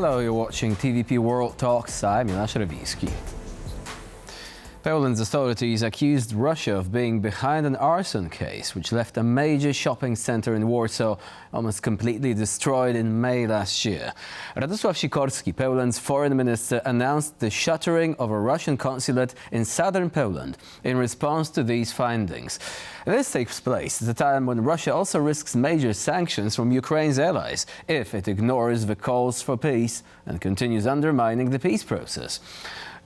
Hello, you're watching TVP World Talks. I'm Milan Szerewicki. Poland's authorities accused Russia of being behind an arson case, which left a major shopping center in Warsaw almost completely destroyed in May last year. Radosław Sikorski, Poland's foreign minister, announced the shuttering of a Russian consulate in southern Poland in response to these findings. This takes place at a time when Russia also risks major sanctions from Ukraine's allies if it ignores the calls for peace and continues undermining the peace process.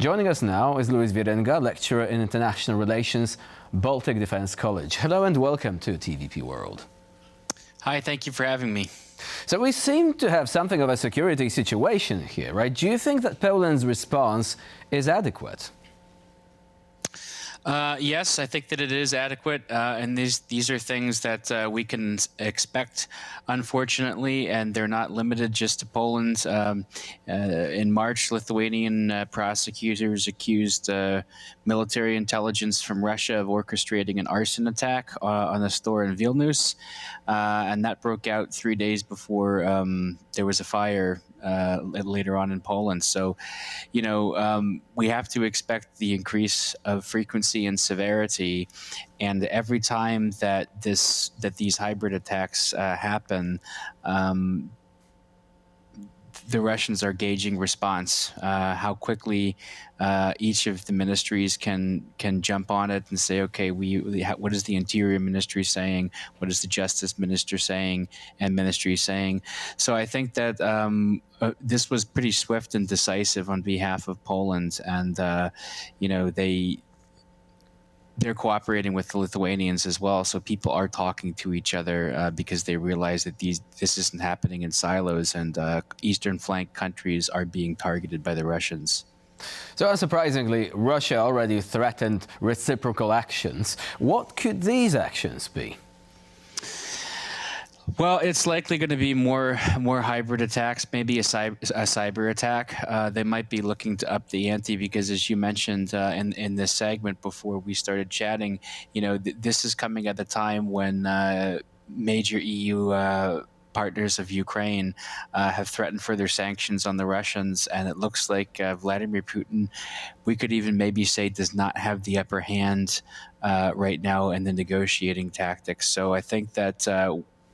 Joining us now is Wierenga, lecturer in international relations, Baltic Defence College. Hello and welcome to TVP World. Hi, thank you for having me. So we seem to have something of a security situation here, right? Do you think that Poland's response is adequate? Yes, I think that it is adequate, and these are things that we can expect, unfortunately, and they're not limited just to Poland. In March, Lithuanian prosecutors accused military intelligence from Russia of orchestrating an arson attack on a store in Vilnius, and that broke out 3 days before there was a fire later on in Poland. So, you know, we have to expect the increase of frequency and severity, and every time that these hybrid attacks happen, the Russians are gauging response, how quickly each of the ministries can jump on it and say, okay, what is the Interior Ministry saying? What is the Justice Minister saying and Ministry saying? So I think that this was pretty swift and decisive on behalf of Poland, and you know, they're cooperating with the Lithuanians as well. So people are talking to each other because they realize that this isn't happening in silos, and eastern flank countries are being targeted by the Russians. So unsurprisingly, Russia already threatened reciprocal actions. What could these actions be? Well, it's likely going to be more hybrid attacks, maybe a cyber attack. They might be looking to up the ante because, as you mentioned in this segment before we started chatting, you know, this is coming at the time when major EU partners of Ukraine have threatened further sanctions on the Russians, and it looks like Vladimir Putin, we could even maybe say, does not have the upper hand right now in the negotiating tactics. So I think that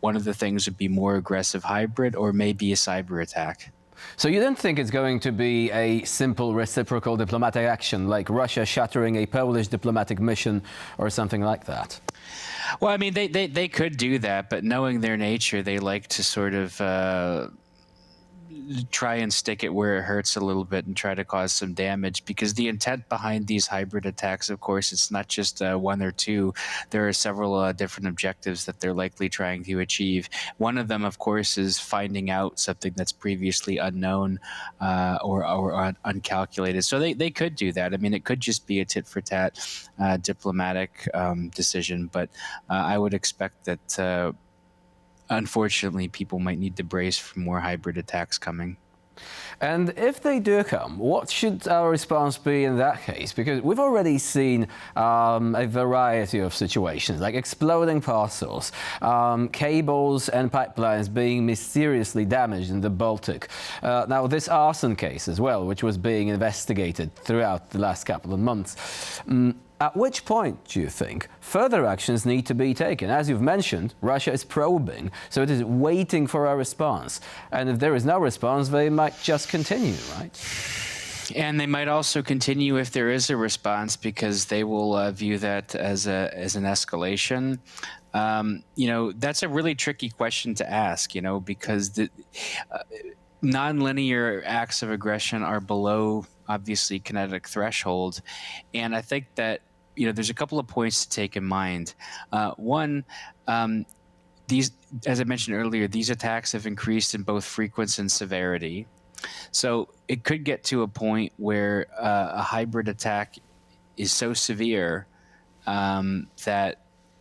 one of the things would be more aggressive hybrid or maybe a cyber attack. So you don't think it's going to be a simple reciprocal diplomatic action like Russia shattering a Polish diplomatic mission or something like that? Well, I mean, they could do that, but knowing their nature, they like to sort of try and stick it where it hurts a little bit and try to cause some damage, because the intent behind these hybrid attacks, of course, it's not just one or two. There are several different objectives that they're likely trying to achieve. One of them, of course, is finding out something that's previously unknown or uncalculated. So they could do that. I mean, it could just be a tit-for-tat diplomatic decision, but I would expect that unfortunately, people might need to brace for more hybrid attacks coming. And if they do come, what should our response be in that case? Because we've already seen a variety of situations, like exploding parcels, cables and pipelines being mysteriously damaged in the Baltic. Now, this arson case as well, which was being investigated throughout the last couple of months. At which point, do you think, further actions need to be taken? As you've mentioned, Russia is probing, so it is waiting for a response. And if there is no response, they might just continue, right? And they might also continue if there is a response, because they will view that as an escalation. You know, that's a really tricky question to ask, you know, because the non-linear acts of aggression are below, obviously, kinetic threshold. And I think that, you know, there's a couple of points to take in mind. One, these, as I mentioned earlier, these attacks have increased in both frequency and severity. So it could get to a point where a hybrid attack is so severe that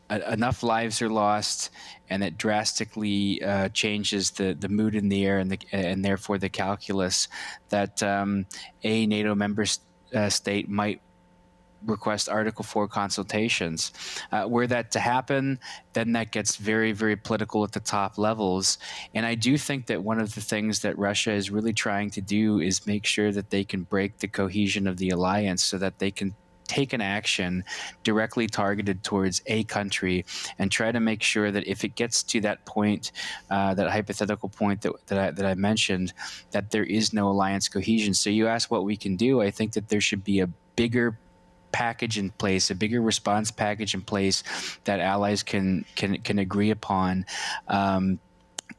enough lives are lost, and it drastically changes the mood in the air and therefore the calculus, that a NATO member state might request Article 4 consultations. Were that to happen, then that gets very, very political at the top levels. And I do think that one of the things that Russia is really trying to do is make sure that they can break the cohesion of the alliance so that they can take an action directly targeted towards a country and try to make sure that if it gets to that point, that hypothetical point that I mentioned, that there is no alliance cohesion. So you ask what we can do. I think that there should be a bigger package in place, a bigger response package in place that allies can agree upon,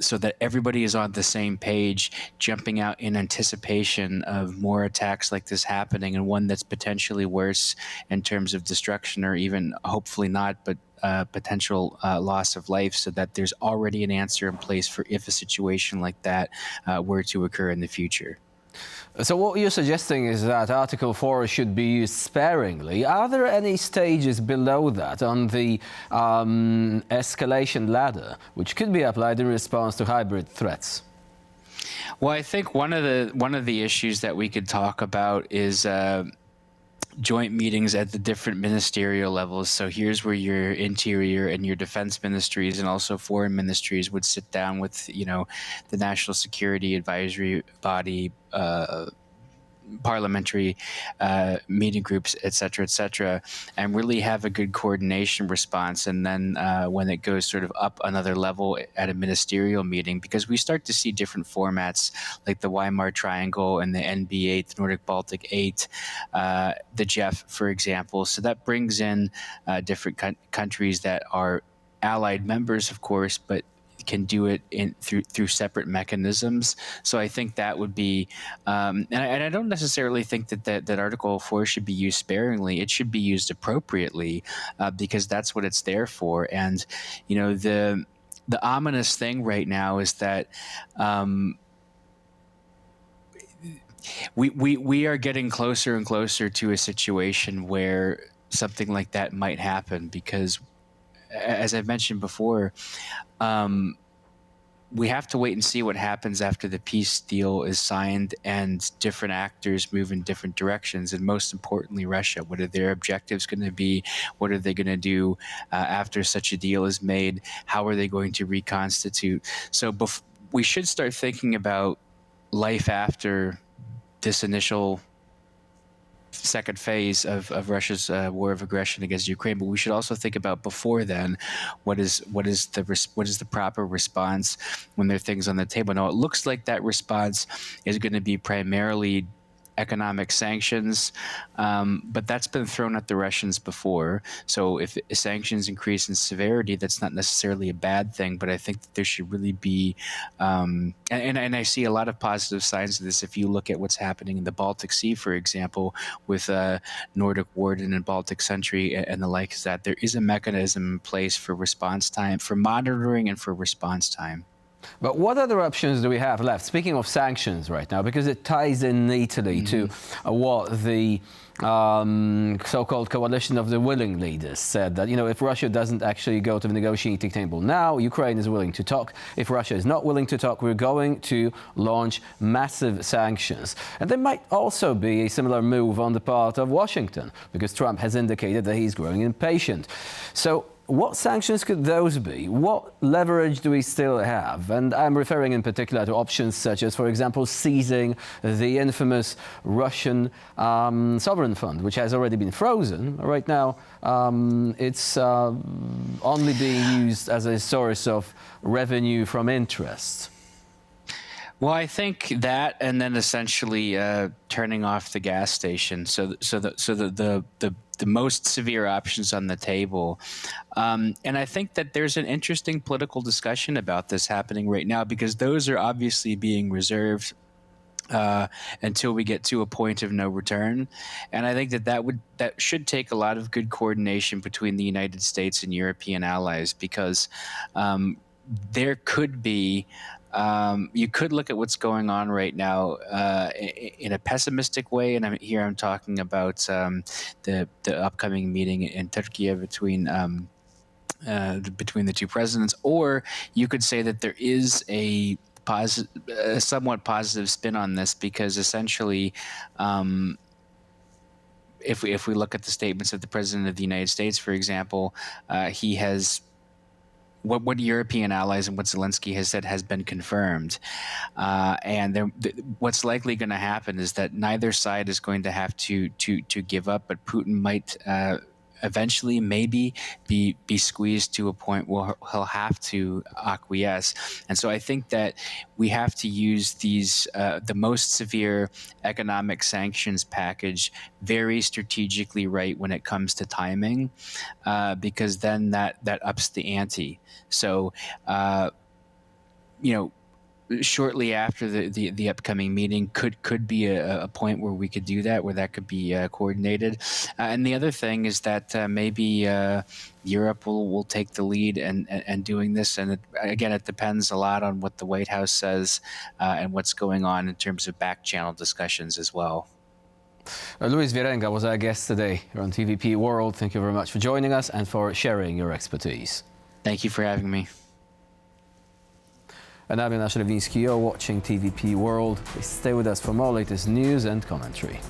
so that everybody is on the same page, jumping out in anticipation of more attacks like this happening, and one that's potentially worse in terms of destruction, or even hopefully not, but potential loss of life, so that there's already an answer in place for if a situation like that were to occur in the future. So what you're suggesting is that Article 4 should be used sparingly. Are there any stages below that on the escalation ladder which could be applied in response to hybrid threats? Well, I think one of the issues that we could talk about is joint meetings at the different ministerial levels. So here's where your interior and your defense ministries and also foreign ministries would sit down with, the national security advisory body, parliamentary meeting groups, et cetera, and really have a good coordination response. And then when it goes sort of up another level at a ministerial meeting, because we start to see different formats like the Weimar Triangle and the NB8, the Nordic Baltic 8, the JEF, for example. So that brings in different countries that are allied members, of course, but can do it through separate mechanisms. So I think that would be, and I don't necessarily think that Article 4 should be used sparingly. It should be used appropriately, because that's what it's there for. And the ominous thing right now is that we are getting closer and closer to a situation where something like that might happen, because, as I've mentioned before, we have to wait and see what happens after the peace deal is signed and different actors move in different directions. And most importantly, Russia. What are their objectives going to be? What are they going to do after such a deal is made? How are they going to reconstitute? So we should start thinking about life after this initial second phase of Russia's war of aggression against Ukraine, but we should also think about before then, what is the proper response when there are things on the table. Now, it looks like that response is going to be primarily economic sanctions, but that's been thrown at the Russians before. So if sanctions increase in severity, that's not necessarily a bad thing, but I think that there should really be, and I see a lot of positive signs of this. If you look at what's happening in the Baltic Sea, for example, with Nordic Warden and Baltic Sentry and the like, is that there is a mechanism in place for response time, for monitoring and for response time. But what other options do we have left? Speaking of sanctions right now, because it ties in neatly to what the so-called coalition of the willing leaders said, that, if Russia doesn't actually go to the negotiating table now, Ukraine is willing to talk. If Russia is not willing to talk, we're going to launch massive sanctions. And there might also be a similar move on the part of Washington, because Trump has indicated that he's growing impatient. So what sanctions could those be? What leverage do we still have? And I'm referring in particular to options such as, for example, seizing the infamous Russian sovereign fund, which has already been frozen. Right now, it's only being used as a source of revenue from interest. Well, I think that, and then essentially turning off the gas station. So the most severe options on the table. And I think that there's an interesting political discussion about this happening right now, because those are obviously being reserved until we get to a point of no return. And I think that should take a lot of good coordination between the United States and European allies, because there could be, you could look at what's going on right now in a pessimistic way, and I'm talking about the upcoming meeting in Turkey between the two presidents. Or you could say that there is a somewhat positive spin on this, because essentially if we look at the statements of the President of the United States, for example, he has what European allies and what Zelensky has said has been confirmed. What's likely going to happen is that neither side is going to have to give up, but Putin might eventually maybe be squeezed to a point where he'll have to acquiesce. And so I think that we have to use these the most severe economic sanctions package very strategically right when it comes to timing, because then that ups the ante. So shortly after the upcoming meeting could be a point where we could do that, where that could be coordinated. And the other thing is that maybe Europe will take the lead and doing this. And again, it depends a lot on what the White House says and what's going on in terms of back channel discussions as well. Wierenga was our guest today here on TVP World. Thank you very much for joining us and for sharing your expertise. Thank you for having me. And I'm Jonasz Lewiński. You're watching TVP World. Please stay with us for more latest news and commentary.